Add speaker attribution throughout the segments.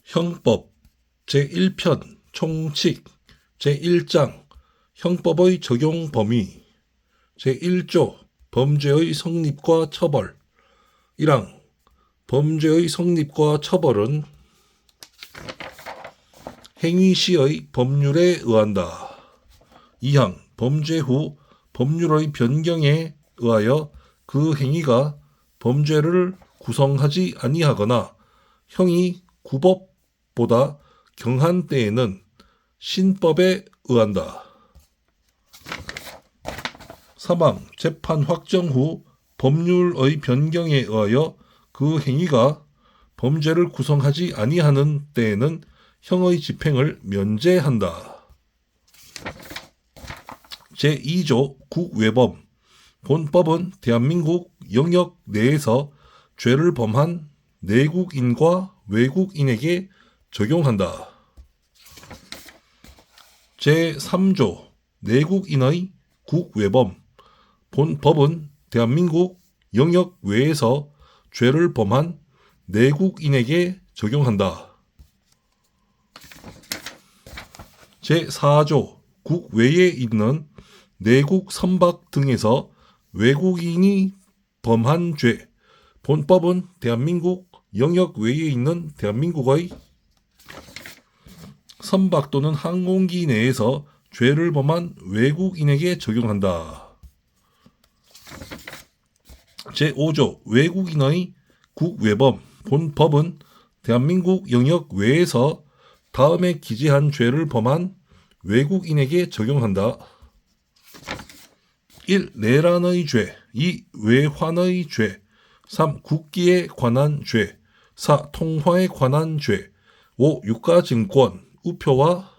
Speaker 1: 형법 제1편 총칙 제1장 형법의 적용 범위 제1조 범죄의 성립과 처벌 1항 범죄의 성립과 처벌은 행위 시의 법률에 의한다. 2항 범죄 후 법률의 변경에 의하여 그 행위가 범죄를 구성하지 아니하거나 형이 구법보다 경한 때에는 신법에 의한다. 3항 재판 확정 후 법률의 변경에 의하여 그 행위가 범죄를 구성하지 아니하는 때에는 형의 집행을 면제한다. 제2조 국외범 본법은 대한민국 영역 내에서 죄를 범한 내국인과 외국인에게 적용한다. 제3조 내국인의 국외범 본법은 대한민국 영역 외에서 죄를 범한 내국인에게 적용한다. 제4조 국외에 있는 내국 선박 등에서 외국인이 범한 죄 본법은 대한민국 영역 외에 있는 대한민국의 선박 또는 항공기 내에서 죄를 범한 외국인에게 적용한다. 제5조 외국인의 국외범 본법은 대한민국 영역 외에서 다음에 기재한 죄를 범한 외국인에게 적용한다. 1. 내란의 죄 2. 외환의 죄 3. 국기에 관한 죄 4. 통화에 관한 죄 5. 유가증권, 우표와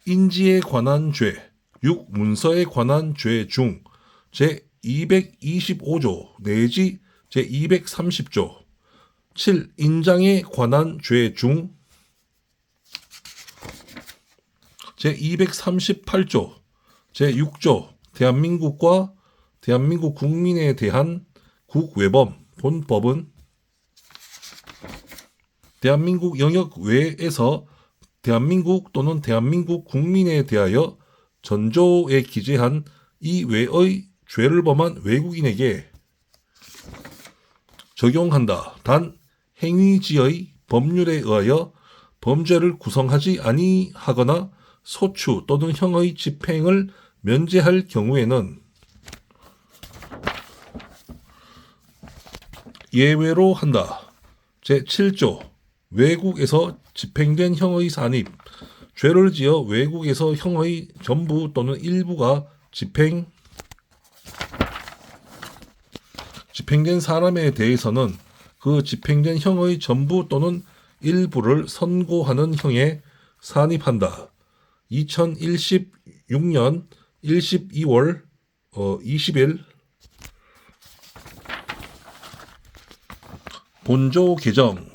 Speaker 1: 인지에 관한 죄 6. 문서에 관한 죄 중 제225조 내지 제230조 7. 인장에 관한 죄 중 제238조 제6조 대한민국과 대한민국 국민에 대한 국외범 본법은 대한민국 영역 외에서 대한민국 또는 대한민국 국민에 대하여 전조에 기재한 이외의 죄를 범한 외국인에게 적용한다. 단 행위지의 법률에 의하여 범죄를 구성하지 아니하거나 소추 또는 형의 집행을 면제할 경우에는 예외로 한다. 제7조 외국에서 집행된 형의 산입 죄를 지어 외국에서 형의 전부 또는 일부가 집행된 사람에 대해서는 그 집행된 형의 전부 또는 일부를 선고하는 형에 산입한다. 2016년 12월 20일 본조 개정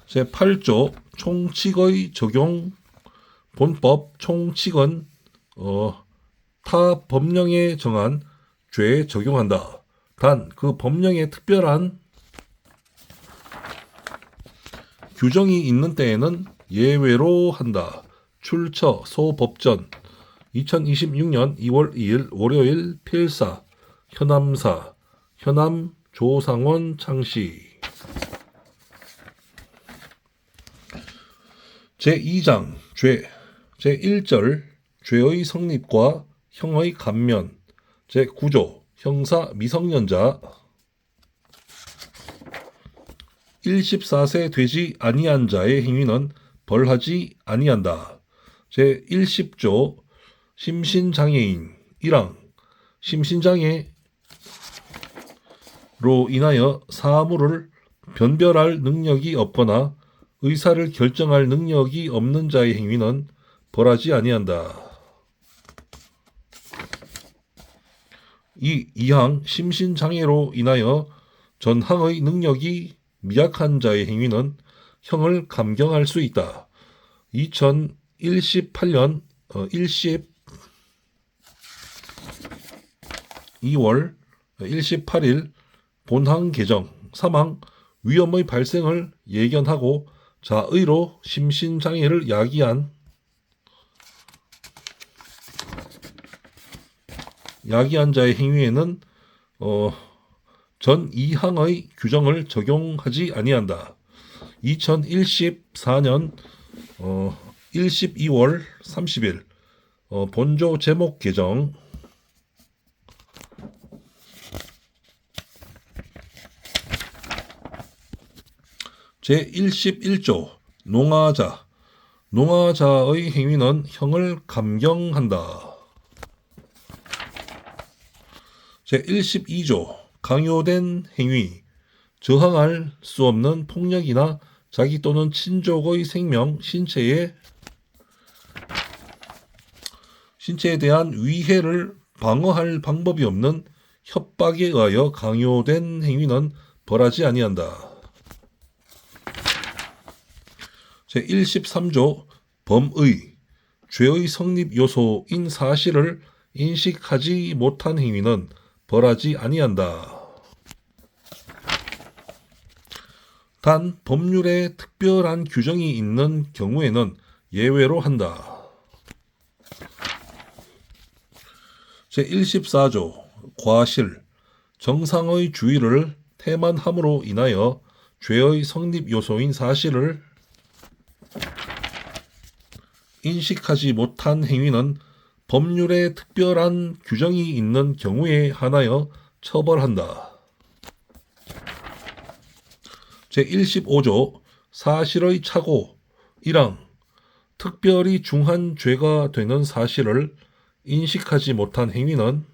Speaker 1: 제8조 총칙의 적용 본법 총칙은 타 법령에 정한 죄에 적용한다. 단 그 법령에 특별한 규정이 있는 때에는 예외로 한다. 출처 소법전 2026년 2월 2일 월요일 필사 현암사 현암 조상원 창시 제2장 죄 제1절 죄의 성립과 형의 감면 제9조 형사 미성년자 14세 되지 아니한 자의 행위는 벌하지 아니한다. 제110조 심신장애인 1항 심신장애로 인하여 사물을 변별할 능력이 없거나 의사를 결정할 능력이 없는 자의 행위는 벌하지 아니한다. 2항 심신장애로 인하여 전항의 능력이 미약한 자의 행위는 형을 감경할 수 있다. 2018년 2월 18일 본항 개정 사망, 위험의 발생을 예견하고 자의로 심신장애를 야기한 자의 행위에는 전 2항의 규정을 적용하지 아니한다. 2014년 12월 30일 본조 제목 개정. 제11조 농아자의 행위는 형을 감경한다. 제12조 강요된 행위, 저항할 수 없는 폭력이나 자기 또는 친족의 생명, 신체에 대한 위해를 방어할 방법이 없는 협박에 의하여 강요된 행위는 벌하지 아니한다. 제13조 범의, 죄의 성립 요소인 사실을 인식하지 못한 행위는 벌하지 아니한다. 단 법률에 특별한 규정이 있는 경우에는 예외로 한다. 제14조 과실, 정상의 주의를 태만함으로 인하여 죄의 성립 요소인 사실을 인식하지 못한 행위는 법률에 특별한 규정이 있는 경우에 한하여 처벌한다. 제15조 사실의 착오 1항, 특별히 중한 죄가 되는 사실을 인식하지 못한 행위는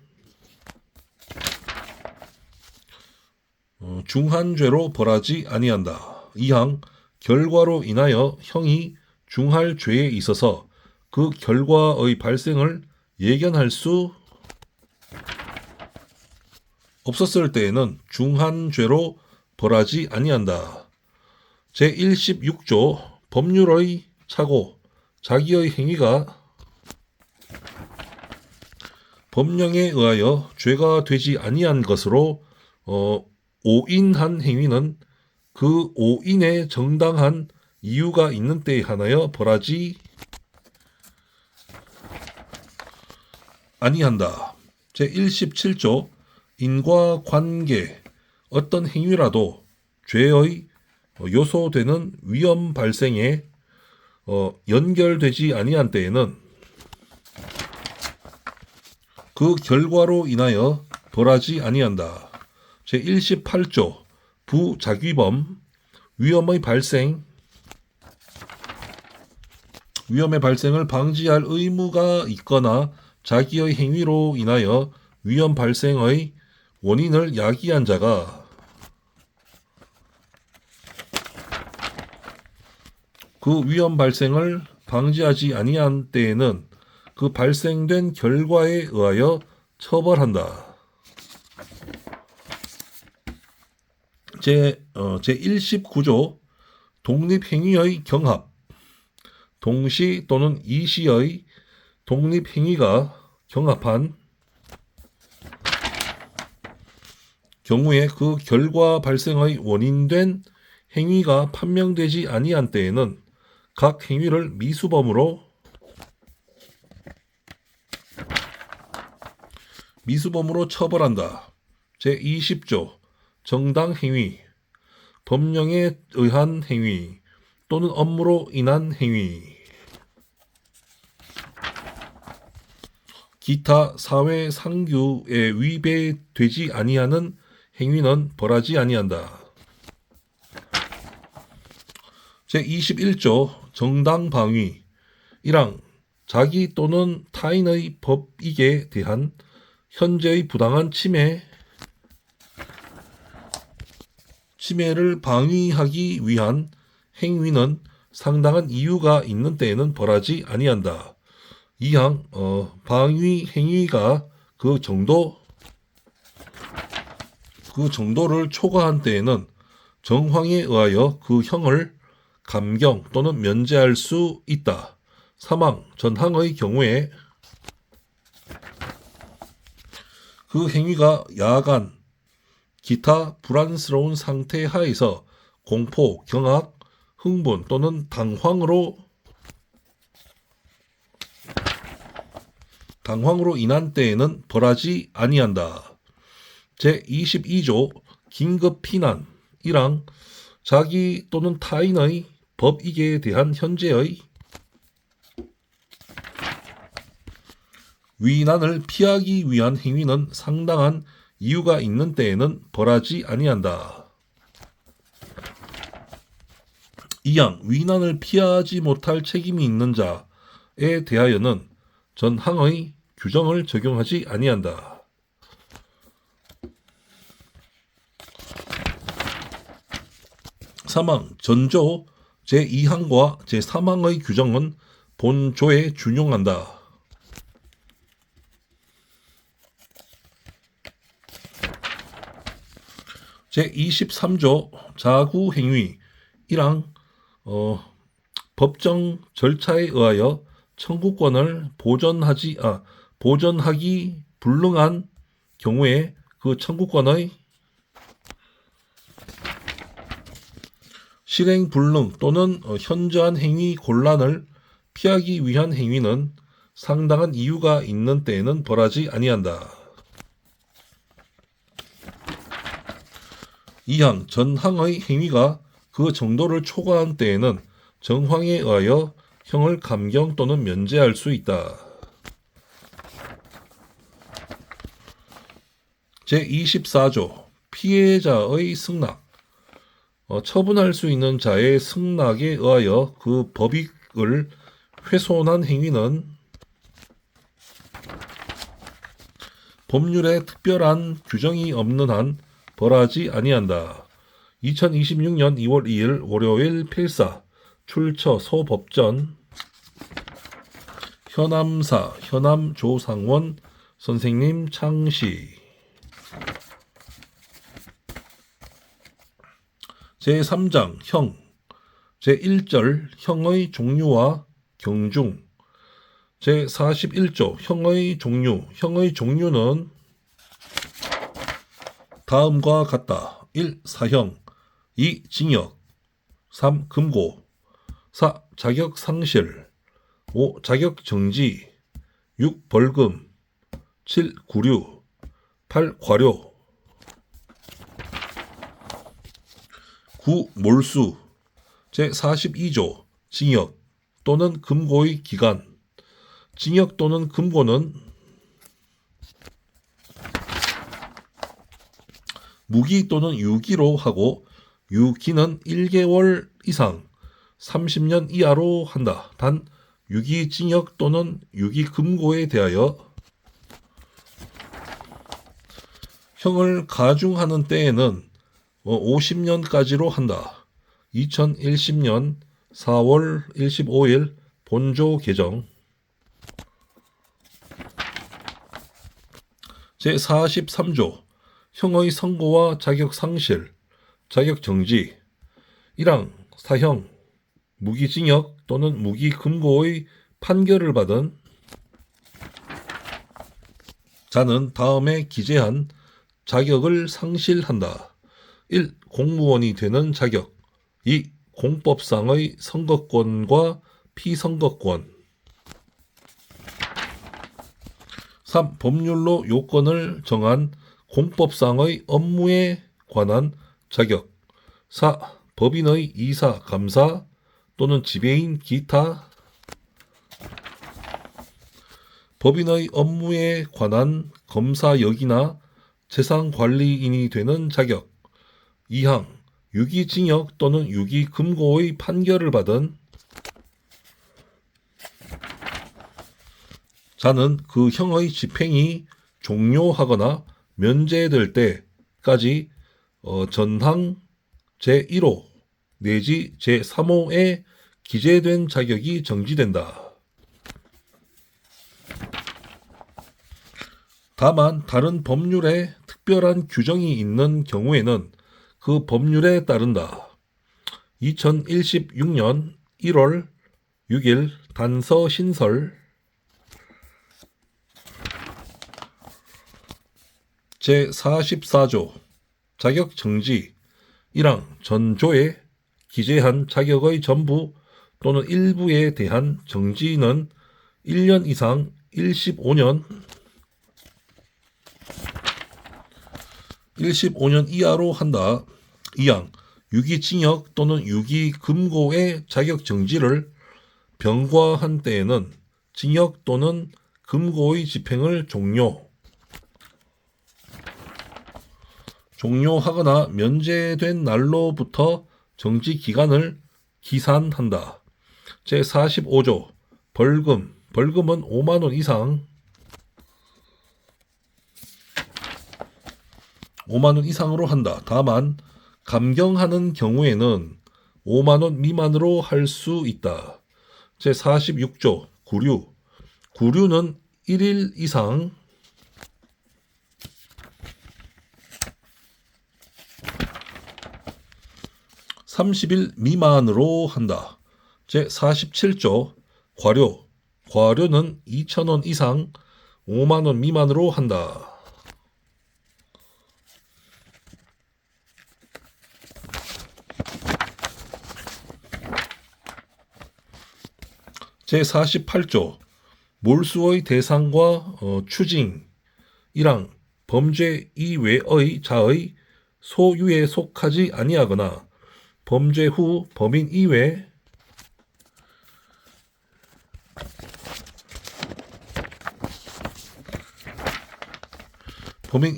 Speaker 1: 중한 죄로 벌하지 아니한다. 2항, 결과로 인하여 형이 중할 죄에 있어서 그 결과의 발생을 예견할 수 없었을 때에는 중한 죄로 벌하지 아니한다. 제16조 법률의 착오, 자기의 행위가 법령에 의하여 죄가 되지 아니한 것으로 오인한 행위는 그 오인에 정당한 이유가 있는 때에 한하여 벌하지 아니한다. 제17조 인과관계, 어떤 행위라도 죄의 요소되는 위험 발생에 연결되지 아니한 때에는 그 결과로 인하여 벌하지 아니한다. 제18조 부작위범, 위험의 발생을 방지할 의무가 있거나 자기의 행위로 인하여 위험 발생의 원인을 야기한 자가 그 위험 발생을 방지하지 아니한 때에는 그 발생된 결과에 의하여 처벌한다. 제19조 독립행위의 경합, 동시 또는 이시의 독립행위가 경합한 경우에 그 결과 발생의 원인된 행위가 판명되지 아니한 때에는 각 행위를 미수범으로 처벌한다. 제20조 정당행위, 법령에 의한 행위 또는 업무로 인한 행위, 기타 사회 상규에 위배되지 아니하는 행위는 벌하지 아니한다. 제21조 정당방위 1항, 자기 또는 타인의 법익에 대한 현재의 부당한 침해를 방위하기 위한 행위는 상당한 이유가 있는 때에는 벌하지 아니한다. 2항, 방위 행위가 그 정도를 초과한 때에는 정황에 의하여 그 형을 감경 또는 면제할 수 있다. 3항, 전항의 경우에 그 행위가 야간, 기타 불안스러운 상태 하에서 공포, 경악, 흥분 또는 당황으로 인한 때에는 벌하지 아니한다. 제22조 긴급 피난 1항 자기 또는 타인의 법익에 대한 현재의 위난을 피하기 위한 행위는 상당한 이유가 있는 때에는 벌하지 아니한다. 2항 위난을 피하지 못할 책임이 있는 자에 대하여는 전항의 규정을 적용하지 아니한다. 3항 전조 제2항과 제3항의 규정은 본조에 준용한다. 제23조 자구행위 1항 법정 절차에 의하여 청구권을 보전하기 불능한 경우에 그 청구권의 실행 불능 또는 현저한 행위 곤란을 피하기 위한 행위는 상당한 이유가 있는 때에는 벌하지 아니한다. 2항 전항의 행위가 그 정도를 초과한 때에는 정황에 의하여 형을 감경 또는 면제할 수 있다. 제24조 피해자의 승낙 처분할 수 있는 자의 승낙에 의하여 그 법익을 훼손한 행위는 법률에 특별한 규정이 없는 한 벌하지 아니한다. 2026년 2월 2일 월요일 필사 출처 소법전 현암사 현암 조상원 선생님 창시 제3장 형 제1절 형의 종류와 경중 제41조 형의 종류는 다음과 같다. 1. 사형 2. 징역 3. 금고 4. 자격 상실 5. 자격 정지 6. 벌금 7. 구류 8. 과료 9. 몰수 제42조 징역 또는 금고의 기간 징역 또는 금고는 무기 또는 유기로 하고 유기는 1개월 이상 30년 이하로 한다. 단 유기징역 또는 유기금고에 대하여 형을 가중하는 때에는 50년까지로 한다. 2010년 4월 25일 본조 개정 제43조 형의 선고와 자격 상실, 자격 정지 1항 사형, 무기징역 또는 무기금고의 판결을 받은 자는 다음에 기재한 자격을 상실한다. 1. 공무원이 되는 자격 2. 공법상의 선거권과 피선거권 3. 법률로 요건을 정한 공법상의 업무에 관한 자격 4. 법인의 이사, 감사 또는 지배인 기타 법인의 업무에 관한 검사역이나 재산관리인이 되는 자격 2항 유기징역 또는 유기금고의 판결을 받은 자는 그 형의 집행이 종료하거나 면제될 때까지 전항 제1호 내지 제3호에 기재된 자격이 정지된다. 다만 다른 법률에 특별한 규정이 있는 경우에는 그 법률에 따른다. 2016년 1월 6일 단서 신설 제44조 자격 정지. 1항 전조에 기재한 자격의 전부 또는 일부에 대한 정지는 1년 이상 15년 이하로 한다. 2항 유기징역 또는 유기금고의 자격 정지를 병과한 때에는 징역 또는 금고의 집행을 종료하거나 면제된 날로부터 정지 기간을 기산한다. 제45조 벌금. 벌금은 5만 원 이상 5만 원 이상으로 한다. 다만 감경하는 경우에는 5만 원 미만으로 할 수 있다. 제46조 구류. 구류는 1일 이상 30일 미만으로 한다. 제47조 과료. 과료는 2,000원 이상 5만 원 미만으로 한다. 제48조 몰수의 대상과 추징. 1항 범죄 이외의 자의 소유에 속하지 아니하거나 범죄 후 범인 이외 범인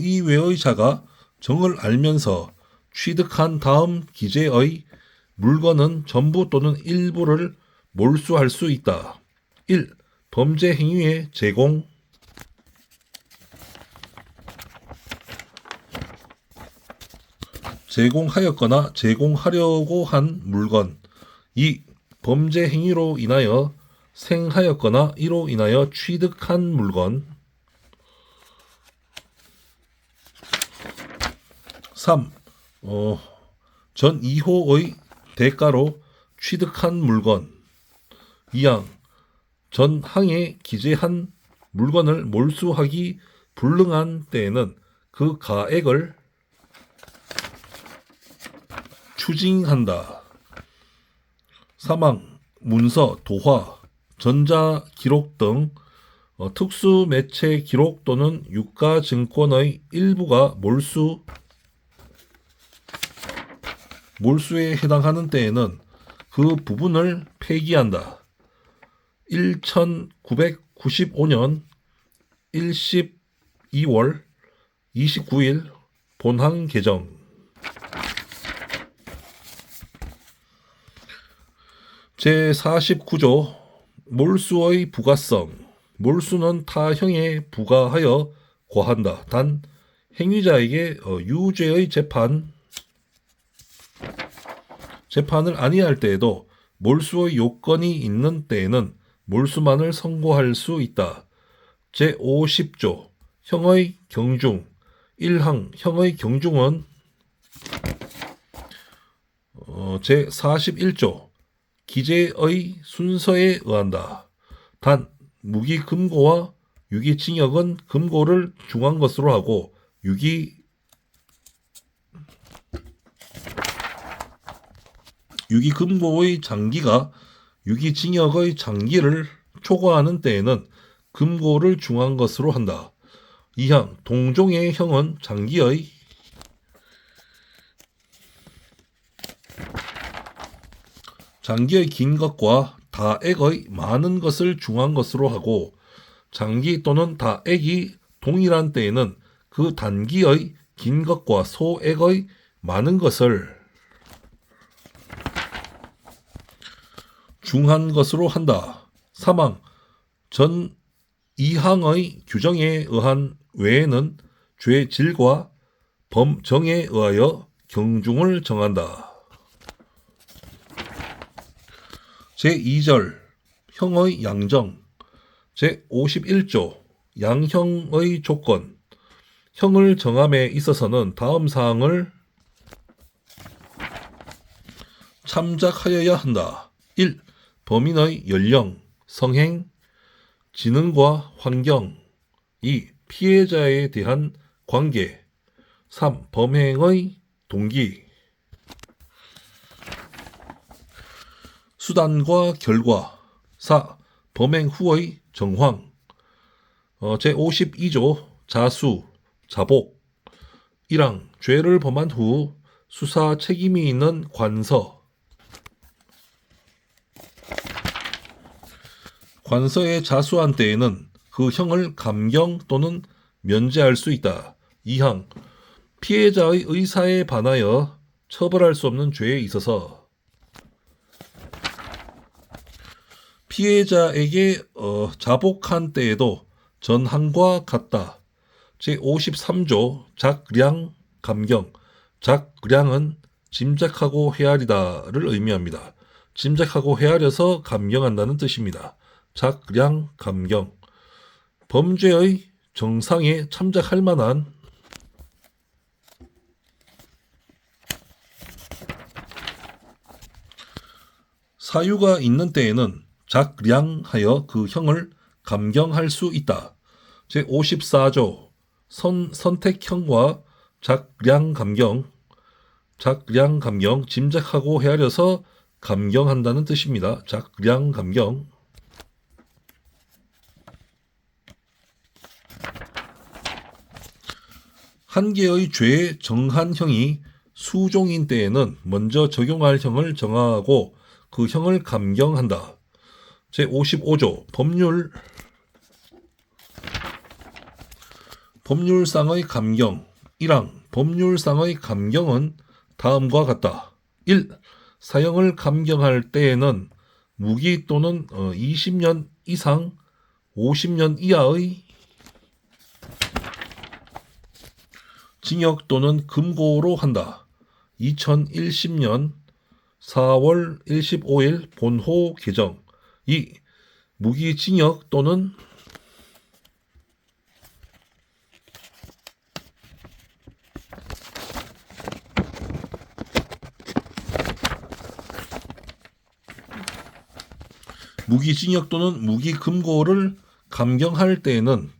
Speaker 1: 이외의 자가 정을 알면서 취득한 다음 기재의 물건은 전부 또는 일부를 몰수할 수 있다. 1. 범죄 행위의 제공하였거나 제공하려고 한 물건. 2. 범죄 행위로 인하여 생하였거나 이로 인하여 취득한 물건. 3. 전 2호의 대가로 취득한 물건. 2항 전 항에 기재한 물건을 몰수하기 불능한 때에는 그 가액을 추징한다. 3항 문서, 도화, 전자기록 등 특수매체 기록 또는 유가증권의 일부가 몰수에 해당하는 때에는 그 부분을 폐기한다. 1995년 12월 29일 본항 개정. 제49조 몰수의 부가성. 몰수는 타형에 부과하여 과한다. 단 행위자에게 유죄의 재판을 아니할 때에도 몰수의 요건이 있는 때에는 몰수만을 선고할 수 있다. 제50조 형의 경중. 1항 형의 경중은 제41조 기재의 순서에 의한다. 단 무기금고와 유기징역은 금고를 중한 것으로 하고 유기금고의 장기가 유기징역의 장기를 초과하는 때에는 금고를 중한 것으로 한다. 2항 동종의 형은 장기의 긴 것과 다액의 많은 것을 중한 것으로 하고 장기 또는 다액이 동일한 때에는 그 단기의 긴 것과 소액의 많은 것을 중한 것으로 한다. 3항 전 2항의 규정에 의한 외에는 죄 질과 범정에 의하여 경중을 정한다. 제2절 형의 양정. 제51조 양형의 조건. 형을 정함에 있어서는 다음 사항을 참작하여야 한다. 1. 범인의 연령, 성행, 지능과 환경. 2. 피해자에 대한 관계. 3. 범행의 동기. 수단과 결과. 4. 범행 후의 정황. 제52조 자수, 자복. 1항 죄를 범한 후 수사 책임이 있는 관서. 관서에 자수한 때에는 그 형을 감경 또는 면제할 수 있다. 2항 피해자의 의사에 반하여 처벌할 수 없는 죄에 있어서 피해자에게 자복한 때에도 전항과 같다. 제53조 작량 감경. 작량은 짐작하고 헤아리다를 의미합니다. 짐작하고 헤아려서 감경한다는 뜻입니다. 작량 감경. 범죄의 정상에 참작할 만한 사유가 있는 때에는 작량하여 그 형을 감경할 수 있다. 제54조 선택형과 작량 감경. 작량 감경 짐작하고 헤아려서 감경한다는 뜻입니다. 작량 감경. 한 개의 죄의 정한 형이 수종인 때에는 먼저 적용할 형을 정하고 그 형을 감경한다. 제55조 법률상의 감경. 1항 법률상의 감경은 다음과 같다. 1. 사형을 감경할 때에는 무기 또는 20년 이상 50년 이하의 징역 또는 금고로 한다. 2010년 4월 25일 본호 개정. 2. 무기징역 또는 무기징역 또는 무기금고를 감경할 때에는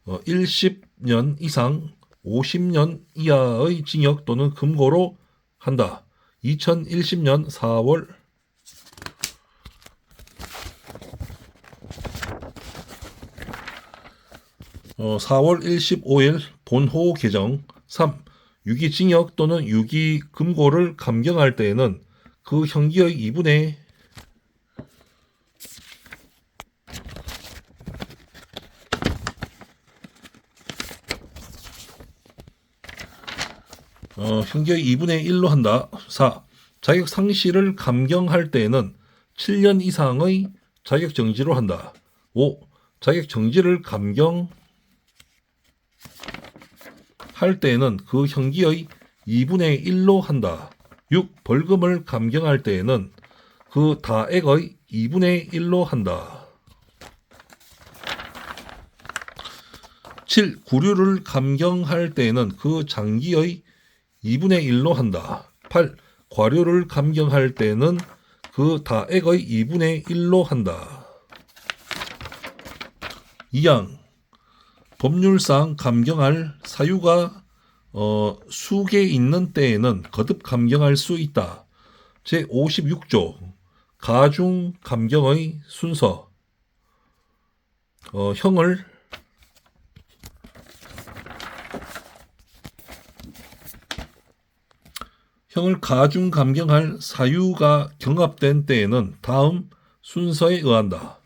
Speaker 1: 10년 이상 50년 이하의 징역 또는 금고로 한다. 2010년 4월 25일 본호 개정. 3. 유기징역 또는 유기금고를 감경할 때에는 그 형기의 2분의 형기의 2분의 1로 한다. 4. 자격 상실을 감경할 때에는 7년 이상의 자격 정지로 한다. 5. 자격 정지를 감경할 때에는 그 형기의 2분의 1로 한다. 6. 벌금을 감경할 때에는 그 다액의 2분의 1로 한다. 7. 구류를 감경할 때에는 그 장기의 2분의 1로 한다. 8. 과료를 감경할 때는 그 다액의 2분의 1로 한다. 2항 법률상 감경할 사유가 수개 있는 때에는 거듭 감경할 수 있다. 제56조 가중 감경의 순서. 형을 가중 감경할 사유가 경합된 때에는 다음 순서에 의한다.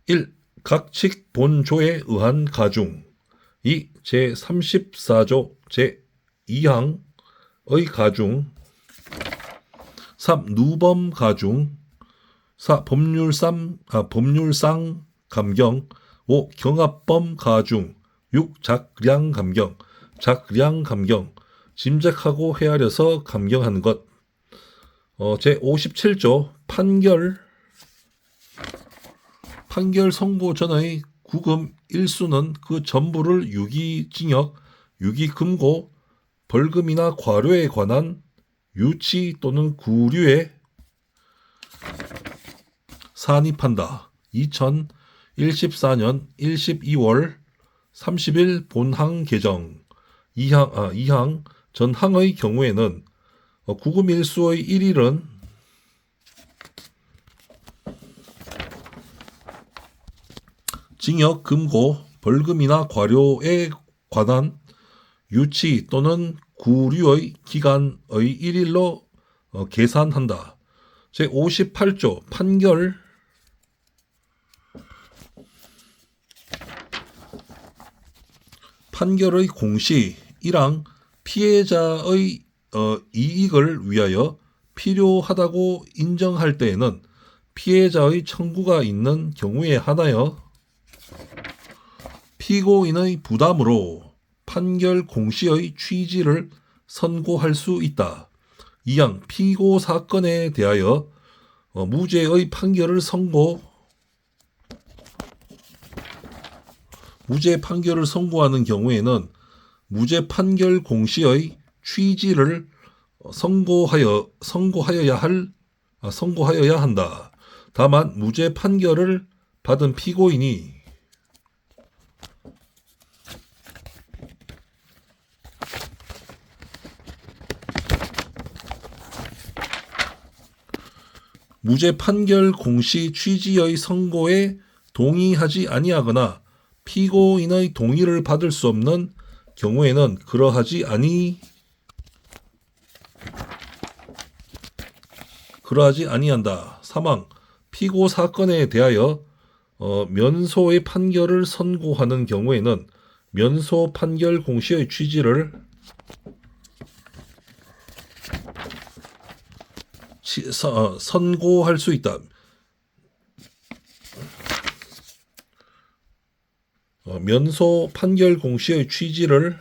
Speaker 1: 1. 각칙 본조에 의한 가중. 2. 제34조 제2항의 가중. 3. 누범 가중. 4. 법률상 감경. 5. 경합범 가중. 6. 작량 감경. 작량 감경 짐작하고 헤아려서 감경하는 것. 제57조 판결 선고 전의 구금 일수는 그 전부를 유기징역, 유기금고, 벌금이나 과료에 관한 유치 또는 구류에 산입한다. 2014년 12월 30일 본항 개정. 이항 전항의 경우에는 구금일수의 1일은 징역, 금고, 벌금이나 과료에 관한 유치 또는 구류의 기간의 1일로 계산한다. 제58조 판결의 공시 1항 피해자의 이익을 위하여 필요하다고 인정할 때에는 피해자의 청구가 있는 경우에 한하여 피고인의 부담으로 판결 공시의 취지를 선고할 수 있다. 2항 피고 사건에 대하여 무죄의 판결을 선고하는 경우에는 무죄 판결 공시의 취지를 선고하여야 한다. 다만 무죄 판결을 받은 피고인이 무죄 판결 공시 취지의 선고에 동의하지 아니하거나 피고인의 동의를 받을 수 없는 경우에는 그러하지 아니한다. 3항 피고 사건에 대하여 면소의 판결을 선고하는 경우에는 면소 판결 공시의 취지를 선고할 수 있다. 면소 판결 공시의 취지를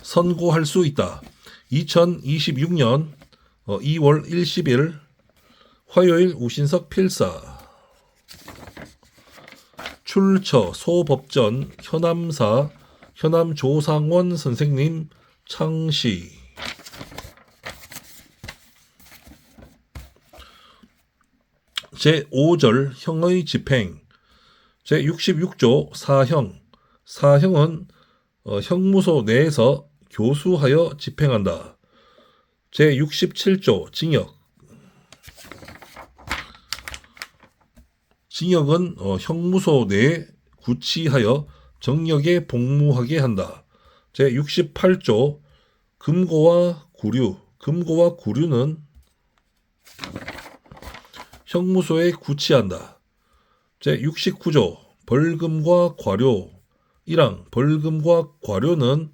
Speaker 1: 선고할 수 있다. 2026년 2월 10일 화요일 우신석 필사 출처 소법전 현암사 현암조상원 선생님 창시 제5절 형의 집행 제66조 사형은 형무소 내에서 교수하여 집행한다. 제67조 징역은 형무소 내에 구치하여 정력에 복무하게 한다. 제68조 금고와 구류는 형무소에 구치한다. 제69조 벌금과 과료 1항 벌금과 과료는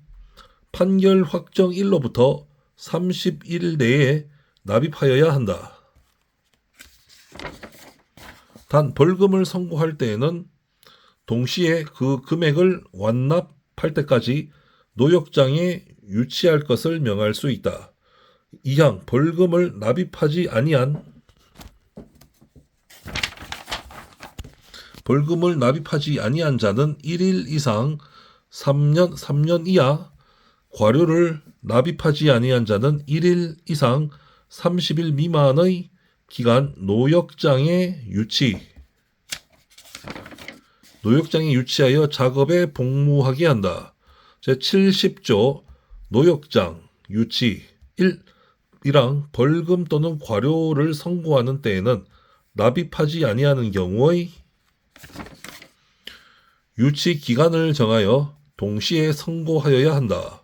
Speaker 1: 판결 확정일로부터 30일 내에 납입하여야 한다. 단 벌금을 선고할 때에는 동시에 그 금액을 완납할 때까지 노역장에 유치할 것을 명할 수 있다. 2항 벌금을 납입하지 아니한 자는 1일 이상 3년 이하, 과료를 납입하지 아니한 자는 1일 이상 30일 미만의 기간 노역장에 유치하여 작업에 복무하게 한다. 제70조 노역장 유치 1항 벌금 또는 과료를 선고하는 때에는 납입하지 아니하는 경우의 유치 기간을 정하여 동시에 선고하여야 한다.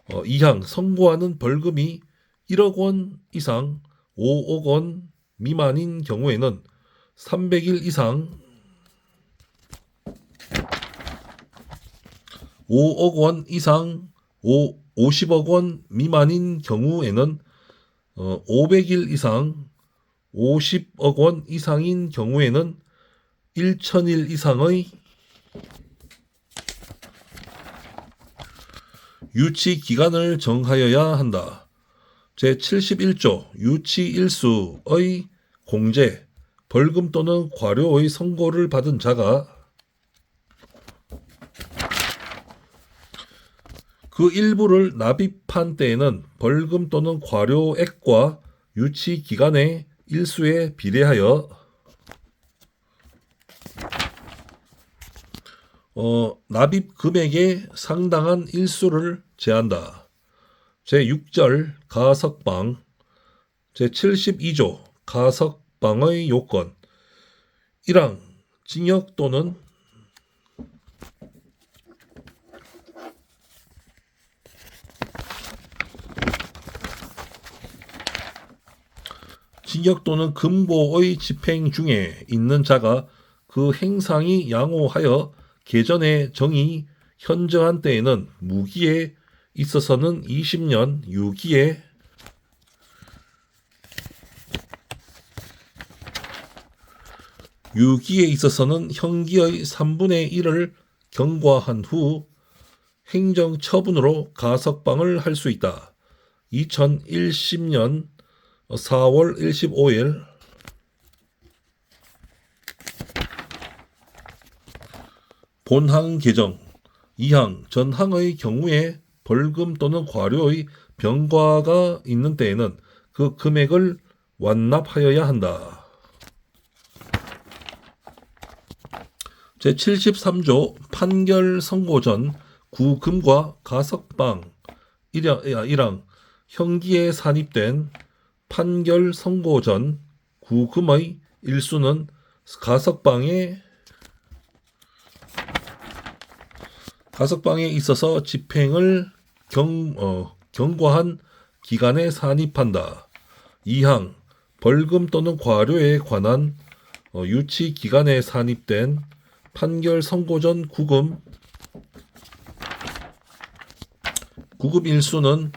Speaker 1: 2항 선고하는 벌금이 1억 원 이상 5억 원 미만인 경우에는 300일 이상 5억 원 이상 50억 원 미만인 경우에는 500일 이상 50억 원 이상인 경우에는 1,000일 이상의 유치 기간을 정하여야 한다. 제71조 유치일수의 공제, 벌금 또는 과료의 선고를 받은 자가 그 일부를 납입한 때에는 벌금 또는 과료액과 유치 기간의 일수에 비례하여 납입 금액의 상당한 일수를 제한다. 제6절 가석방, 제72조 가석방의 요건 1항 징역 또는 금고의 집행 중에 있는 자가 그 행상이 양호하여 개전의 정이 현저한 때에는 무기에 있어서는 20년, 유기에 있어서는 형기의 3분의 1을 경과한 후 행정처분으로 가석방을 할 수 있다. 2010년 4월 15일 본항 개정 2항 전항의 경우에 벌금 또는 과료의 병과가 있는 때에는 그 금액을 완납하여야 한다. 제73조 판결 선고 전 구금과 가석방 1항 형기에 산입된 판결 선고 전 구금의 일수는 가석방에 있어서 집행을 경과한 기간에 산입한다. 2항 벌금 또는 과료에 관한 유치 기간에 산입된 판결 선고 전 구금 일수는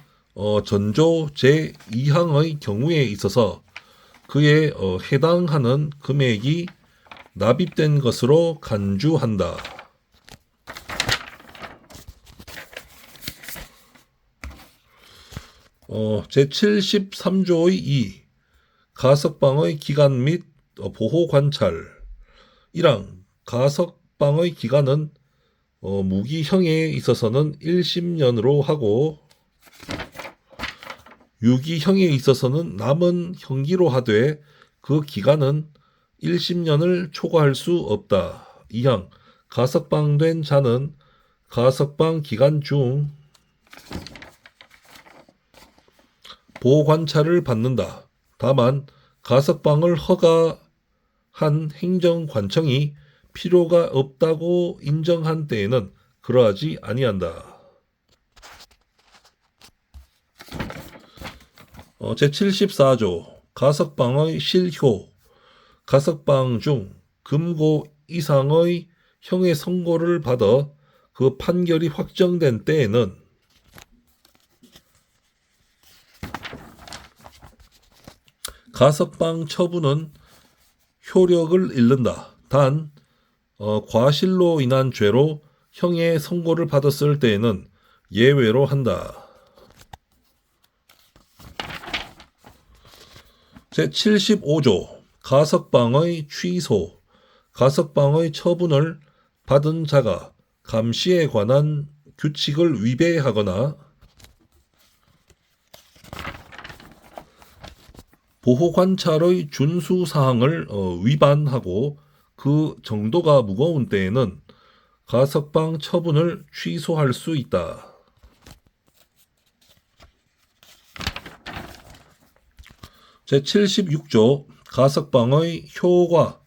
Speaker 1: 전조 제2항의 경우에 있어서 그에 해당하는 금액이 납입된 것으로 간주한다. 제73조의 2 가석방의 기간 및 보호관찰 1항 가석방의 기간은 무기형에 있어서는 1심년으로 하고 유기형에 있어서는 남은 형기로 하되 그 기간은 1심년을 초과할 수 없다. 2항 가석방된 자는 가석방 기간 중 보호관찰을 받는다. 다만 가석방을 허가한 행정관청이 필요가 없다고 인정한 때에는 그러하지 아니한다. 제74조 가석방의 실효 가석방 중 금고 이상의 형의 선고를 받아 그 판결이 확정된 때에는 가석방 처분은 효력을 잃는다. 단 과실로 인한 죄로 형의 선고를 받았을 때에는 예외로 한다. 제75조 가석방의 취소 가석방의 처분을 받은 자가 감시에 관한 규칙을 위배하거나 보호관찰의 준수사항을 위반하고 그 정도가 무거운 때에는 가석방 처분을 취소할 수 있다. 제76조 가석방의 효과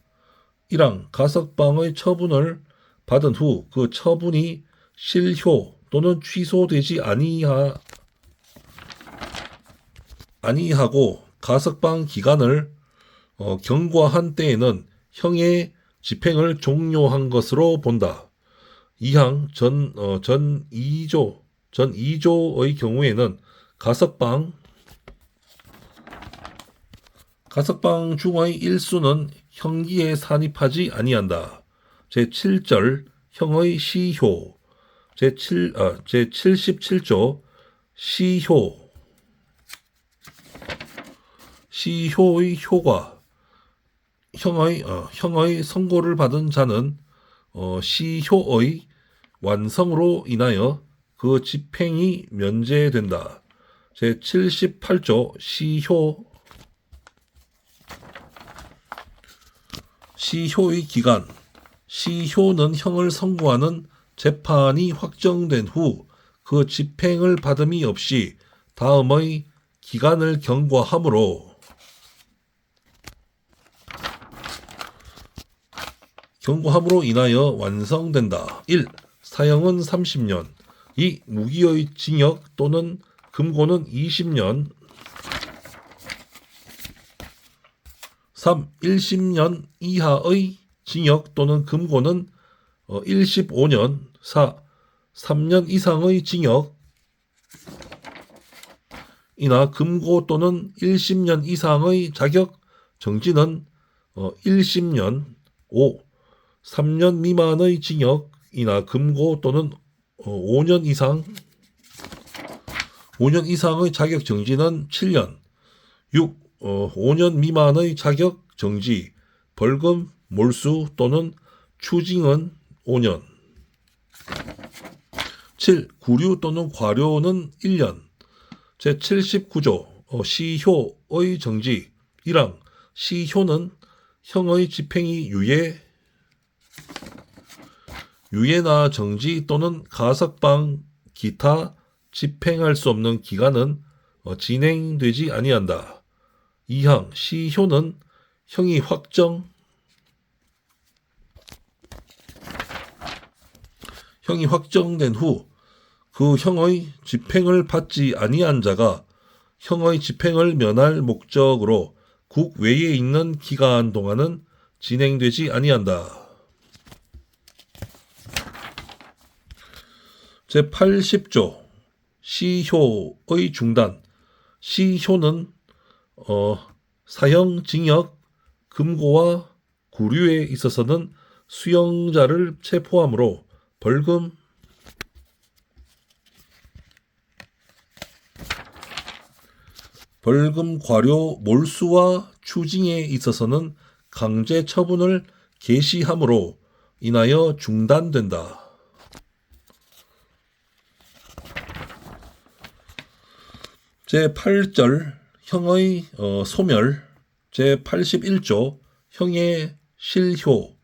Speaker 1: 1항 가석방의 처분을 받은 후 그 처분이 실효 또는 취소되지 아니하고 가석방 기간을 경과한 때에는 형의 집행을 종료한 것으로 본다. 2항 전 2조의 경우에는 가석방 중의 일수는 형기에 산입하지 아니한다. 제7절 형의 시효 제77조 시효의 효과 형의 선고를 받은 자는 시효의 완성으로 인하여 그 집행이 면제된다. 제78조 시효의 기간 시효는 형을 선고하는 재판이 확정된 후 그 집행을 받음이 없이 다음의 기간을 경과함으로 인하여 완성된다. 1. 사형은 30년 2. 무기의 징역 또는 금고는 20년 3. 1심년 이하의 징역 또는 금고는 15년 4. 3년 이상의 징역 이나 금고 또는 1심년 이상의 자격 정지는 1심년 5. 3년 미만의 징역 이나 금고 또는 5년 이상의 자격 정지는 7년 6. 5년 미만의 자격 정지, 벌금, 몰수 또는 추징은 5년 7. 구류 또는 과료는 1년 제79조 시효의 정지 1항 시효는 형의 집행이 유예나 정지 또는 가석방 기타 집행할 수 없는 기간은 진행되지 아니한다. 2항 시효는 형이 확정된 후 그 형의 집행을 받지 아니한 자가 형의 집행을 면할 목적으로 국외에 있는 기간 동안은 진행되지 아니한다. 제80조 시효의 중단 시효는 사형, 징역, 금고와 구류에 있어서는 수용자를 체포함으로 벌금, 과료, 몰수와 추징에 있어서는 강제 처분을 개시함으로 인하여 중단된다. 제8절 형의 소멸 제81조 형의 실효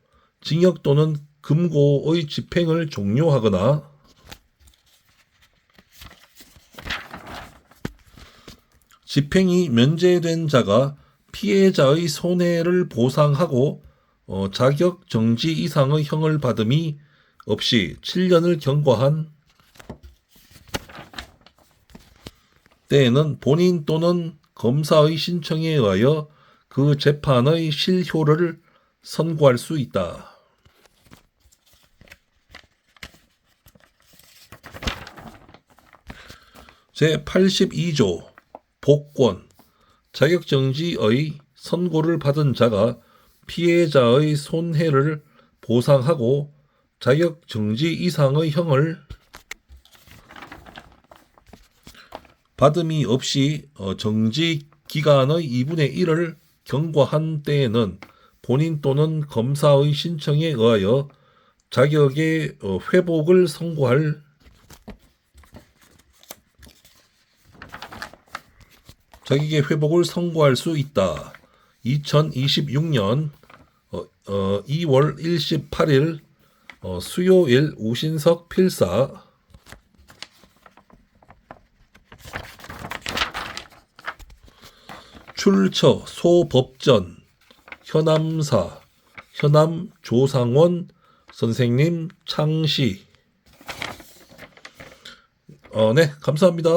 Speaker 1: 징역 또는 금고의 집행을 종료하거나 집행이 면제된 자가 피해자의 손해를 보상하고 자격 정지 이상의 형을 받음이 없이 7년을 경과한 때에는 본인 또는 검사의 신청에 의하여 그 재판의 실효를 선고할 수 있다. 제82조 복권 자격정지의 선고를 받은 자가 피해자의 손해를 보상하고 자격정지 이상의 형을 받음이 없이 정지 기간의 2분의 1을 경과한 때에는 본인 또는 검사의 신청에 의하여 자격의 회복을 선고할 수 있다. 2026년 2월 28일 수요일 우신석 필사 출처 소법전 현암사 현암 조상원 선생님 창시 네 감사합니다.